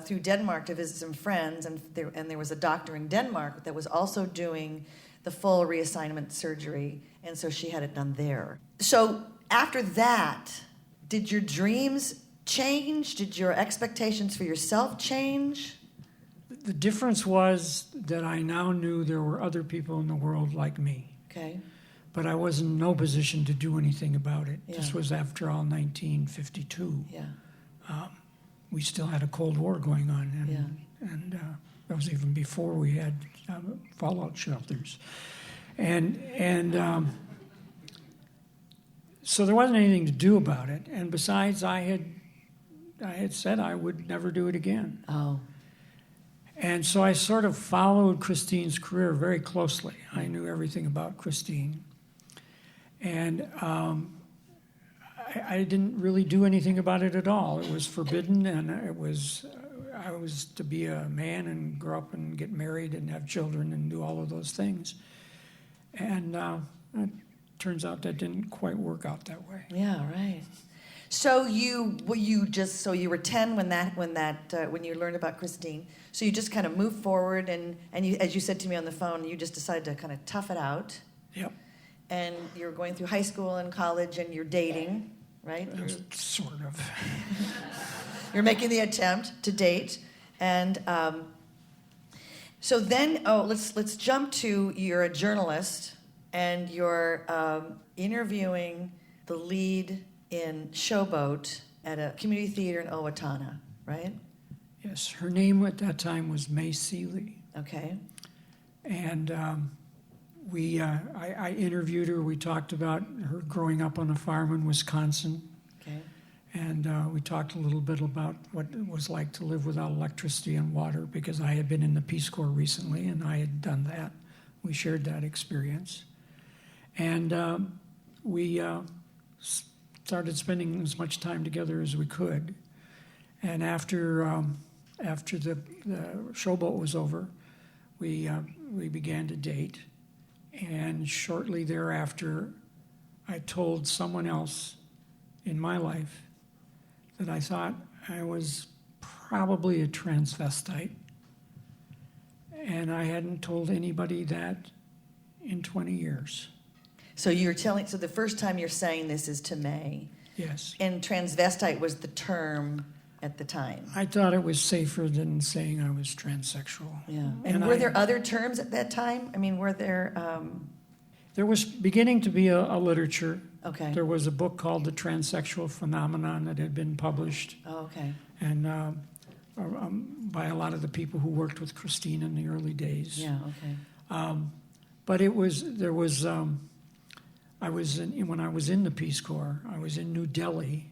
through Denmark to visit some friends, and there was a doctor in Denmark that was also doing the full reassignment surgery, and so she had it done there. So after that, did your dreams change? Did your expectations for yourself change? The difference was that I now knew there were other people in the world like me. Okay. But I was in no position to do anything about it. Yeah. This was, after all, 1952. Yeah. We still had a Cold War going on, and that was even before we had fallout shelters. So there wasn't anything to do about it. And besides, I had said I would never do it again. Oh. And so I sort of followed Christine's career very closely. I knew everything about Christine. And I didn't really do anything about it at all. It was forbidden, and I was to be a man and grow up and get married and have children and do all of those things. And it turns out that didn't quite work out that way. Yeah, right. So you were 10 when you learned about Christine. So you just kind of moved forward, and you, as you said to me on the phone, you just decided to kind of tough it out. Yep. And you're going through high school and college, and you're dating, right? Sort of. You're making the attempt to date, and so then, let's jump to, you're a journalist, and you're interviewing the lead in Showboat at a community theater in Owatonna, right? Yes, her name at that time was May Seeley. Okay. And I interviewed her. We talked about her growing up on a farm in Wisconsin. Okay. And we talked a little bit about what it was like to live without electricity and water, because I had been in the Peace Corps recently and I had done that. We shared that experience. And we started spending as much time together as we could. And after the Showboat was over, we began to date. And shortly thereafter, I told someone else in my life that I thought I was probably a transvestite. And I hadn't told anybody that in 20 years. So so the first time you're saying this is to May. Yes. And transvestite was the term at the time. I thought it was safer than saying I was transsexual. Yeah. And were there other terms at that time? I mean, were there... There was beginning to be a literature. Okay. There was a book called The Transsexual Phenomenon that had been published. Oh, okay. And by a lot of the people who worked with Christine in the early days. Yeah, okay. But when I was in the Peace Corps, I was in New Delhi,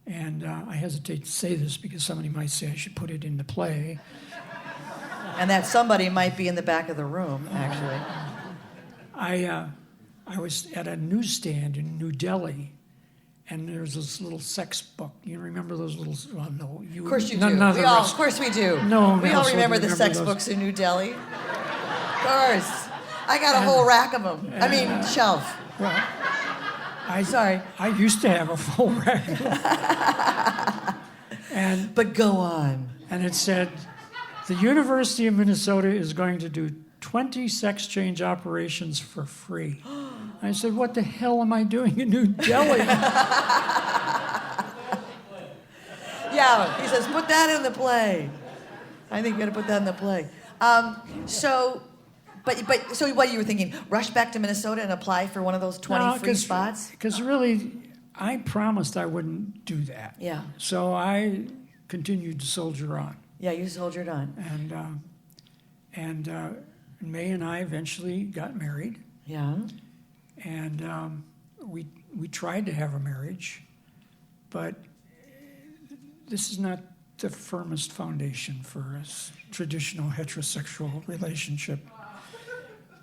and I hesitate to say this because somebody might say I should put it into play. And that somebody might be in the back of the room, actually. I was at a newsstand in New Delhi, and there's this little sex book. You remember those little? Well, no, you. Of course you do. Of course we do. No, we all remember the sex books in New Delhi. Of course, I got a whole rack of them. Shelf. Well, Sorry. I used to have a full rack. But go on. And it said, the University of Minnesota is going to do 20 sex change operations for free. I said, what the hell am I doing in New Delhi? Yeah, he says, put that in the play. I think you got to put that in the play. So what you were thinking? Rush back to Minnesota and apply for one of those 20 free spots? Because really, I promised I wouldn't do that. Yeah. So I continued to soldier on. Yeah, you soldiered on. And May and I eventually got married. Yeah. And we tried to have a marriage, but this is not the firmest foundation for a traditional heterosexual relationship,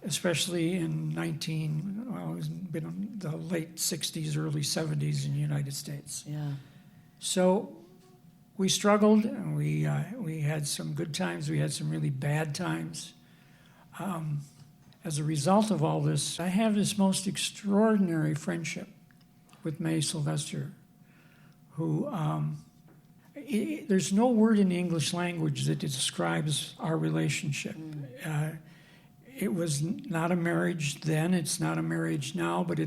especially in it's been the late 60s, early 70s in the United States. Yeah. So we struggled, and we had some good times. We had some really bad times. As a result of all this, I have this most extraordinary friendship with May Sylvester, who there's no word in the English language that describes our relationship. It was not a marriage then, it's not a marriage now, but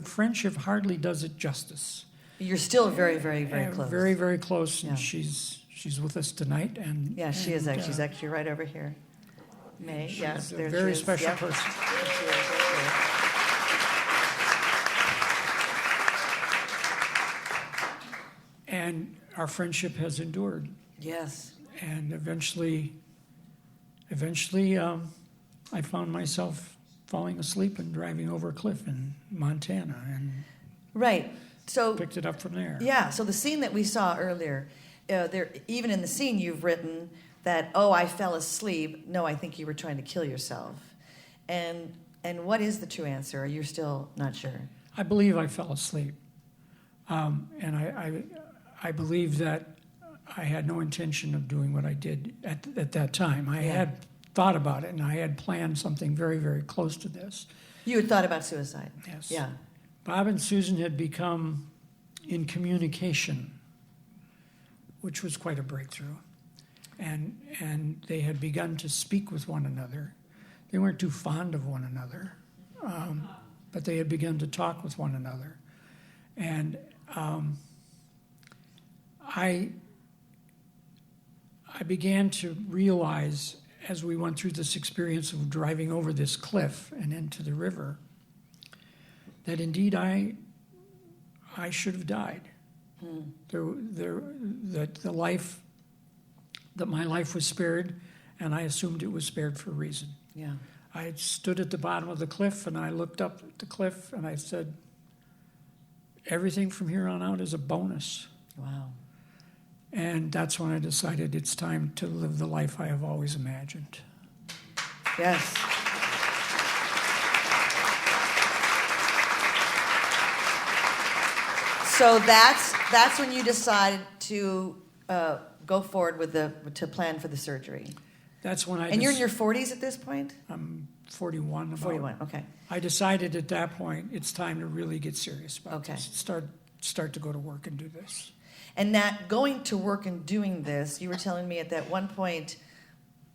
friendship hardly does it justice. You're still very, very, very close. Very, very close, and Yeah. she's with us tonight. And Yeah, she is actually. She's actually right over here. May, yes, a there very she is. special Yep. person. There she is, right there. And our friendship has endured. Yes. And eventually, I found myself falling asleep and driving over a cliff in Montana. And Right. So picked it up from there. Yeah, so the scene that we saw earlier, even in the scene you've written that, oh, I fell asleep. No, I think you were trying to kill yourself. And what is the true answer? Are you still not sure? I believe I fell asleep. And I believe that I had no intention of doing what I did at that time. I had thought about it, and I had planned something very, very close to this. You had thought about suicide? Yes. Yeah. Bob and Susan had become in communication, which was quite a breakthrough. And they had begun to speak with one another. They weren't too fond of one another, but they had begun to talk with one another. And I began to realize as we went through this experience of driving over this cliff and into the river that indeed I should have died. That my life was spared, and I assumed it was spared for a reason. Yeah. I had stood at the bottom of the cliff, and I looked up at the cliff, and I said, everything from here on out is a bonus. Wow. And that's when I decided it's time to live the life I have always imagined. Yes. So that's when you decided to go forward with to plan for the surgery. That's when And you're in your 40s at this point? I'm 41. About. 41, okay. I decided at that point it's time to really get serious about Okay. this. Start to go to work and do this. And that going to work and doing this, you were telling me at that one point,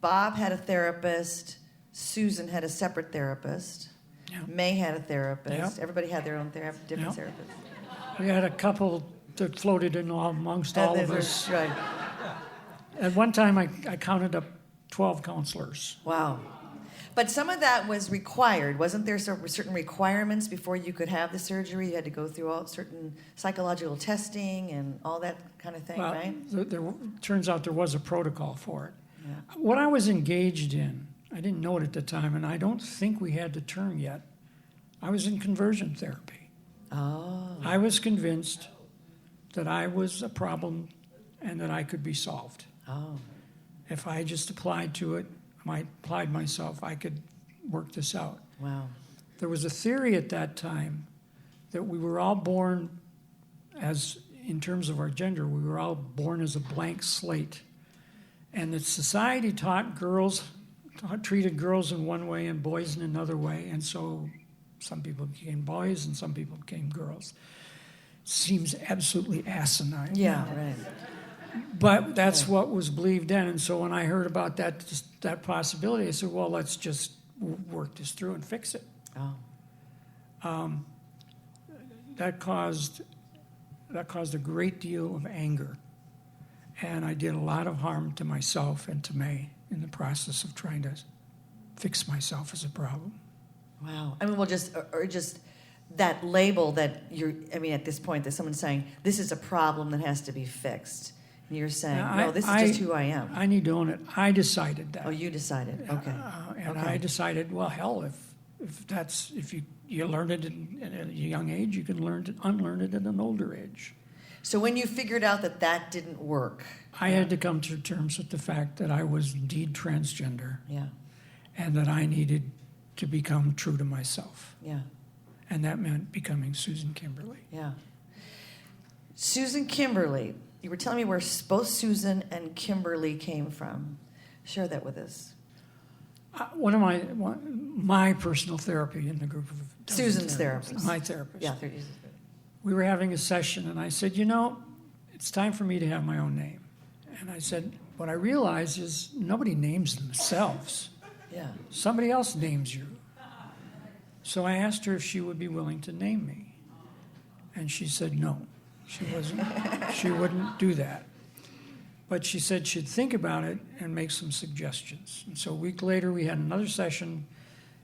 Bob had a therapist, Susan had a separate therapist, Yeah. May had a therapist. Yeah. Everybody had their own different Yeah. therapists. We had a couple that floated in amongst all of us. Right. At one time, I counted up 12 counselors. Wow. But some of that was required. Wasn't there certain requirements before you could have the surgery? You had to go through all certain psychological testing and all that kind of thing, Well, right? there turns out there was a protocol for it. Yeah. What I was engaged in, I didn't know it at the time, and I don't think we had the term yet. I was in conversion therapy. Oh. I was convinced that I was a problem and that I could be solved. Oh. If I just applied to it, applied myself, I could work this out. Wow. There was a theory at that time that we were all born as, in terms of our gender, we were all born as a blank slate. And that society treated girls in one way and boys in another way. And so some people became boys and some people became girls. Seems absolutely asinine. Yeah, right. But that's what was believed then. And so when I heard about that possibility, I said, well, let's just work this through and fix it. Oh. That caused a great deal of anger. And I did a lot of harm to myself and to May in the process of trying to fix myself as a problem. Wow. I mean, well, just that label that at this point that someone's saying, this is a problem that has to be fixed. And you're saying, no, this is just who I am. I need to own it. I decided that. Oh, you decided. Okay. And I decided, well, hell, if you learn it at a young age, you can unlearn it at an older age. So when you figured out that didn't work, I had to come to terms with the fact that I was indeed transgender. Yeah. And that I needed to become true to myself. Yeah. And that meant becoming Susan Kimberly. Yeah. Susan Kimberly. You were telling me where both Susan and Kimberly came from. Share that with us. One of my personal therapy in the group of Susan's therapist. My therapist. Yeah. We were having a session, and I said, it's time for me to have my own name. And I said, what I realize is nobody names themselves. Yeah. Somebody else names you. So I asked her if she would be willing to name me. And she said no. She wouldn't do that. But she said she'd think about it and make some suggestions. And so a week later, we had another session,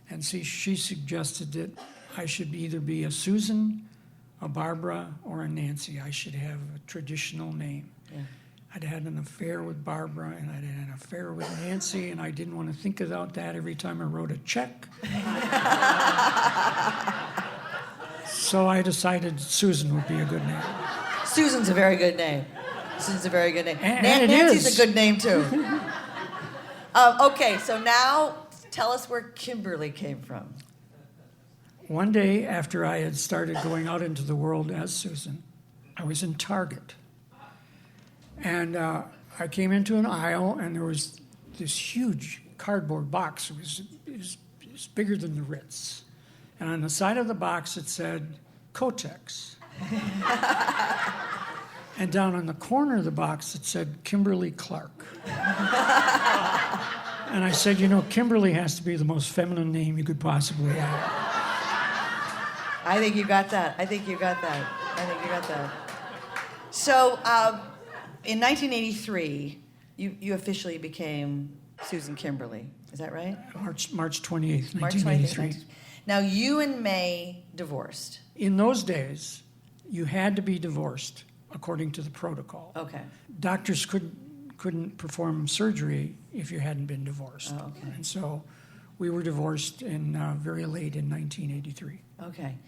and she suggested that I should either be a Susan, a Barbara, or a Nancy. I should have a traditional name. Yeah. I'd had an affair with Barbara, and I'd had an affair with Nancy, and I didn't want to think about that every time I wrote a check. So I decided Susan would be a good name. Susan's a very good name. Susan's a very good name. And it Nancy's is. a good name, too. Okay, so now tell us where Kimberly came from. One day after I had started going out into the world as Susan, I was in Target. And I came into an aisle, and there was this huge cardboard box. It was bigger than the Ritz. And on the side of the box, it said, Kotex. And down on the corner of the box, it said, Kimberly Clark. And I said, Kimberly has to be the most feminine name you could possibly have. I think you got that. So, in 1983, you officially became Susan Kimberly. Is that right? March 28th, March 1983. 28th. Now, you and May divorced. In those days, you had to be divorced according to the protocol. Okay. Doctors couldn't perform surgery if you hadn't been divorced. Oh, okay. And so we were divorced very late in 1983. Okay.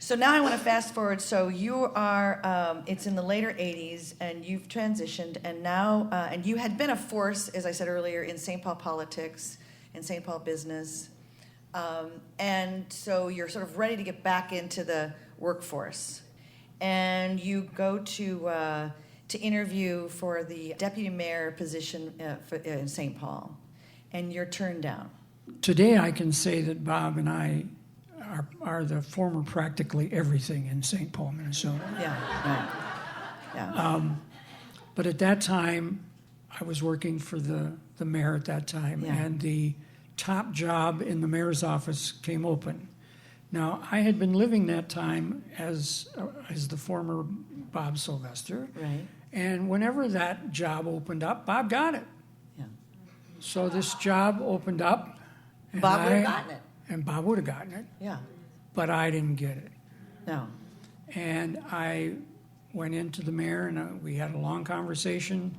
So now I want to fast forward. So you are, it's in the later 80s, and you've transitioned, and now, and you had been a force, as I said earlier, in St. Paul politics, in St. Paul business. And so you're sort of ready to get back into the workforce. And you go to interview for the deputy mayor position in St. Paul, and you're turned down. Today I can say that Bob and I are the former practically everything in St. Paul, Minnesota. Yeah, right. Yeah. But at that time, I was working for the mayor at that time, Yeah. and the top job in the mayor's office came open. Now, I had been living that time as the former Bob Sylvester, Right. and whenever that job opened up, Bob got it. Yeah. So this job opened up. And Bob would have gotten it. And Bob would have gotten it, Yeah. but I didn't get it. No. And I went into the mayor, and we had a long conversation,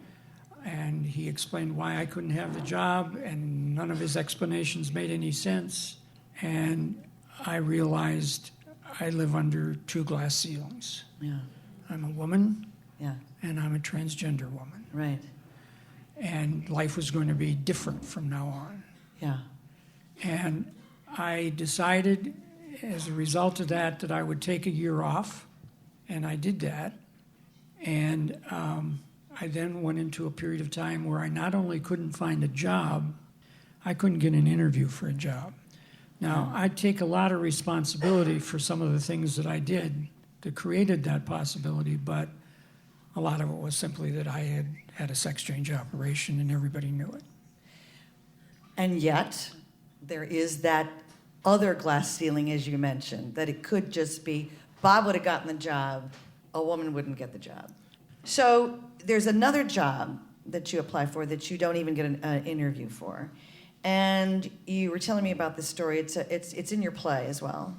and he explained why I couldn't have the job, and none of his explanations made any sense. And I realized I live under two glass ceilings. Yeah. I'm a woman, Yeah. and I'm a transgender woman. Right. And life was going to be different from now on. Yeah. And I decided, as a result of that I would take a year off, and I did that. And I then went into a period of time where I not only couldn't find a job, I couldn't get an interview for a job. Now, I take a lot of responsibility for some of the things that I did that created that possibility, but a lot of it was simply that I had a sex change operation and everybody knew it. And yet, there is that other glass ceiling, as you mentioned, that it could just be Bob would have gotten the job, a woman wouldn't get the job. So there's another job that you apply for that you don't even get an interview for. And you were telling me about this story. It's in your play as well.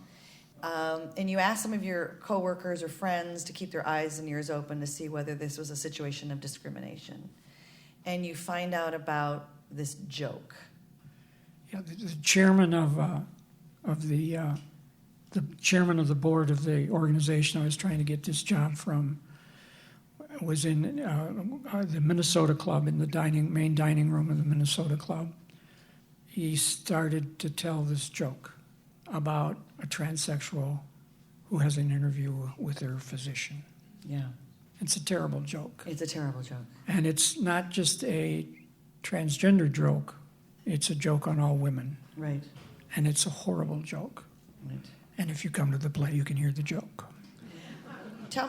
And you asked some of your coworkers or friends to keep their eyes and ears open to see whether this was a situation of discrimination. And you find out about this joke. Yeah, the chairman of the chairman of the board of the organization I was trying to get this job from was in the Minnesota Club, in the main dining room of the Minnesota Club. He started to tell this joke about a transsexual who has an interview with their physician. Yeah. It's a terrible joke. It's a terrible joke. And it's not just a transgender joke, it's a joke on all women. Right. And it's a horrible joke. Right. And if you come to the play, you can hear the joke.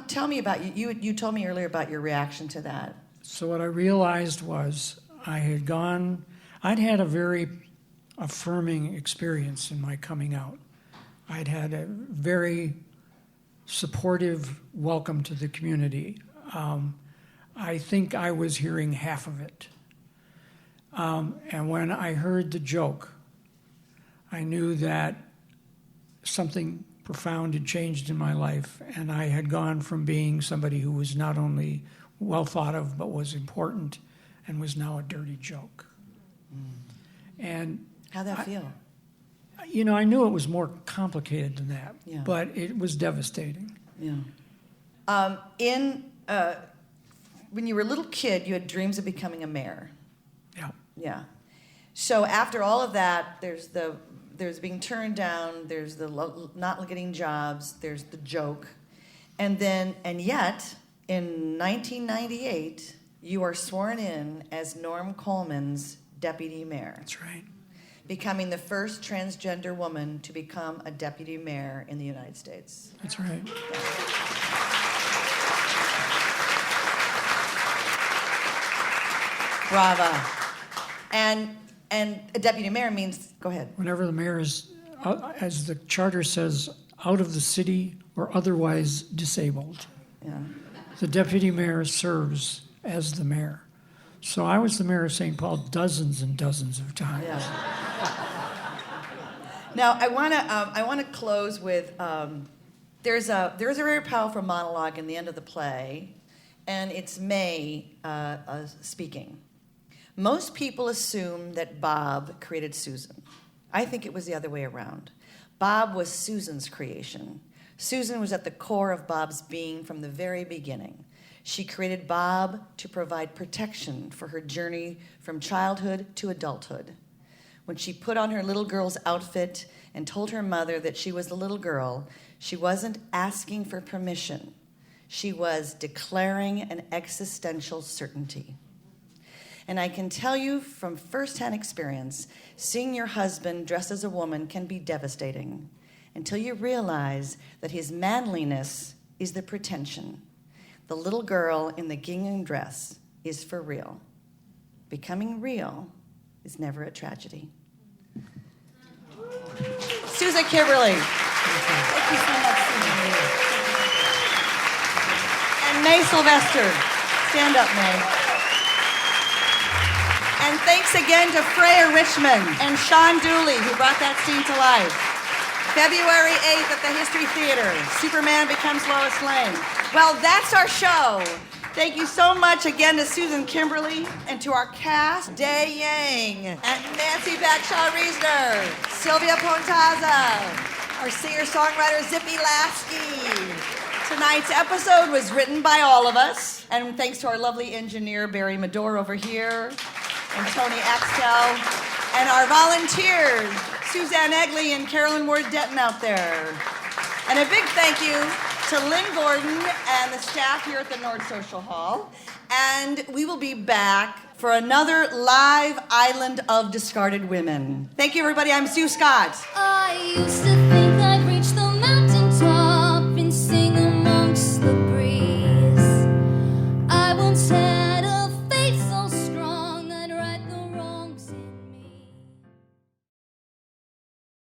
Tell me about you told me earlier about your reaction to that. So what I realized was I'd had a very affirming experience in my coming out. I'd had a very supportive welcome to the community. I think I was hearing half of it. And when I heard the joke, I knew that something profound had changed in my life, and I had gone from being somebody who was not only well thought of but was important and was now a dirty joke. And how'd that feel? You know, I knew it was more complicated than that, Yeah. but it was devastating. Yeah. When you were a little kid, you had dreams of becoming a mayor. Yeah. Yeah. So after all of that, there's being turned down, there's the not getting jobs, there's the joke, and yet in 1998, you are sworn in as Norm Coleman's deputy mayor. That's right. Becoming the first transgender woman to become a deputy mayor in the United States. That's right. Brava. And a deputy mayor means, go ahead. Whenever the mayor is, as the charter says, out of the city or otherwise disabled, Yeah. the deputy mayor serves as the mayor. So I was the mayor of St. Paul dozens and dozens of times. Yeah. Now I want to close with there's a very powerful monologue in the end of the play, and it's May speaking. Most people assume that Bob created Susan. I think it was the other way around. Bob was Susan's creation. Susan was at the core of Bob's being from the very beginning. She created Bob to provide protection for her journey from childhood to adulthood. When she put on her little girl's outfit and told her mother that she was the little girl, she wasn't asking for permission. She was declaring an existential certainty. And I can tell you from firsthand experience, seeing your husband dressed as a woman can be devastating until you realize that his manliness is the pretension. The little girl in the gingham dress is for real. Becoming real is never a tragedy. Susan Kimberly. Thank you so much, Susan. And May Sylvester. Stand up, May. And thanks again to Freya Richman and Sean Dooley, who brought that scene to life. February 8th at the History Theater, Superman Becomes Lois Lane. Well, that's our show. Thank you so much again to Susan Kimberly and to our cast, Day Yang, and Nancy Bagshaw-Reisner, Silvia Pontaza, our singer-songwriter, Zippy Laske. Tonight's episode was written by all of us, and thanks to our lovely engineer, Barry Madore over here, and Tony Axtell, and our volunteers, Suzanne Egley and Carolyn Ward-Detton out there. And a big thank you to Lynn Gordon and the staff here at the Nord Social Hall. And we will be back for another live Island of Discarded Women. Thank you, everybody. I'm Sue Scott. I used to think